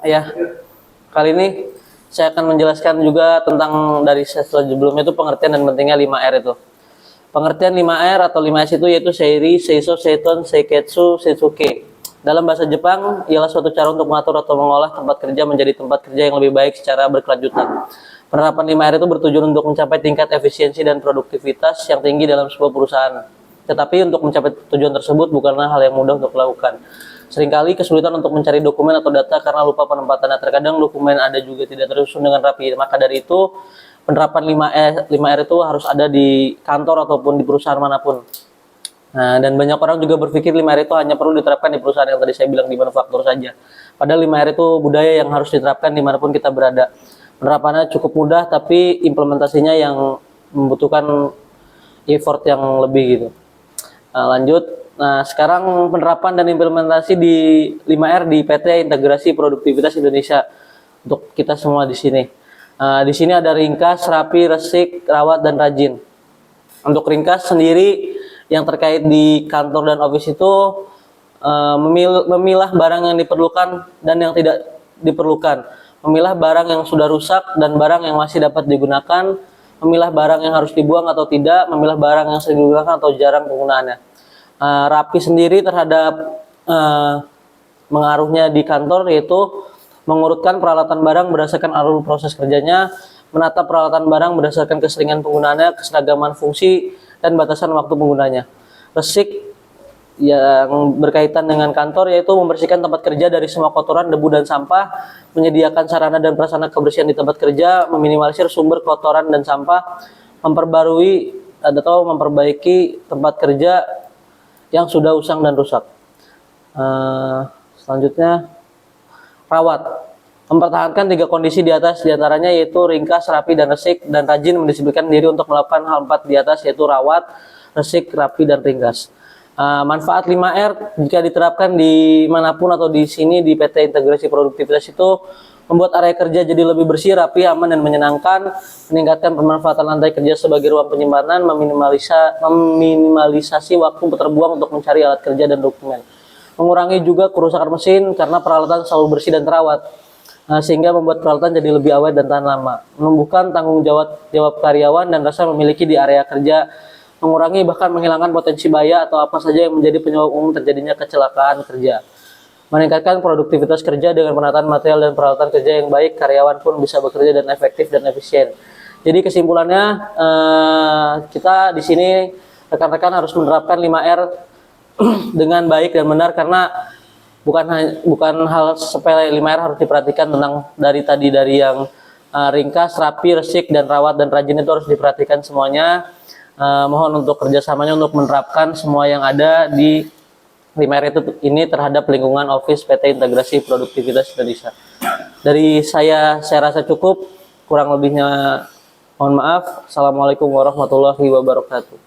Ya, kali ini saya akan menjelaskan juga tentang dari sebelumnya itu pengertian dan pentingnya 5R itu. Pengertian 5R atau 5S itu yaitu Seiri, Seiso, Seiton, Seiketsu, Seisuke. Dalam bahasa Jepang, ialah suatu cara untuk mengatur atau mengolah tempat kerja menjadi tempat kerja yang lebih baik secara berkelanjutan. Penerapan 5R itu bertujuan untuk mencapai tingkat efisiensi dan produktivitas yang tinggi dalam sebuah perusahaan. Tetapi untuk mencapai tujuan tersebut bukanlah hal yang mudah untuk dilakukan. Seringkali kesulitan untuk mencari dokumen atau data karena lupa penempatannya. Terkadang dokumen ada juga tidak tersusun dengan rapi. Maka dari itu, penerapan 5R itu harus ada di kantor ataupun di perusahaan manapun. Nah, dan banyak orang juga berpikir 5R itu hanya perlu diterapkan di perusahaan yang tadi saya bilang di manufaktur saja. Padahal 5R itu budaya yang harus diterapkan dimanapun kita berada. Penerapannya cukup mudah, tapi implementasinya yang membutuhkan effort yang lebih gitu. Lanjut. Nah, sekarang penerapan dan implementasi di 5R di PT Integrasi Produktivitas Indonesia untuk kita semua di sini. Di sini ada ringkas, rapi, resik, rawat, dan rajin. Untuk ringkas sendiri yang terkait di kantor dan office itu memilah barang yang diperlukan dan yang tidak diperlukan, memilah barang yang sudah rusak dan barang yang masih dapat digunakan, memilah barang yang harus dibuang atau tidak, memilah barang yang sering digunakan atau jarang penggunaannya. Rapi sendiri terhadap mengaruhnya di kantor yaitu mengurutkan peralatan barang berdasarkan alur proses kerjanya, menata peralatan barang berdasarkan keseringan penggunaannya, keseragaman fungsi, dan batasan waktu penggunanya. Resik yang berkaitan dengan kantor yaitu membersihkan tempat kerja dari semua kotoran, debu, dan sampah, menyediakan sarana dan prasarana kebersihan di tempat kerja, meminimalisir sumber kotoran dan sampah, memperbarui atau memperbaiki tempat kerja yang sudah usang dan rusak. Selanjutnya, rawat. Mempertahankan 3 kondisi di atas diantaranya yaitu ringkas, rapi, dan resik, dan rajin mendisiplinkan diri untuk melakukan hal 4 di atas yaitu rawat, resik, rapi, dan ringkas. Manfaat 5R jika diterapkan di manapun atau di sini di PT Integrasi Produktivitas itu membuat area kerja jadi lebih bersih, rapi, aman, dan menyenangkan, meningkatkan pemanfaatan lantai kerja sebagai ruang penyimpanan, meminimalisasi waktu terbuang untuk mencari alat kerja dan dokumen, mengurangi juga kerusakan mesin karena peralatan selalu bersih dan terawat, sehingga membuat peralatan jadi lebih awet dan tahan lama, menumbuhkan tanggung jawab karyawan dan rasa memiliki di area kerja, mengurangi bahkan menghilangkan potensi bahaya atau apa saja yang menjadi penyebab umum terjadinya kecelakaan kerja, meningkatkan produktivitas kerja dengan penataan material dan peralatan kerja yang baik, karyawan pun bisa bekerja dan efektif dan efisien. Jadi kesimpulannya kita di sini rekan-rekan harus menerapkan 5R dengan baik dan benar karena bukan hal sepele. 5R harus diperhatikan tentang dari yang ringkas, rapi, resik, dan rawat dan rajin itu harus diperhatikan semuanya. Mohon untuk kerjasamanya untuk menerapkan semua yang ada di 5R ini terhadap lingkungan office PT Integrasi Produktivitas Indonesia. Dari saya rasa cukup, kurang lebihnya mohon maaf. Assalamualaikum warahmatullahi wabarakatuh.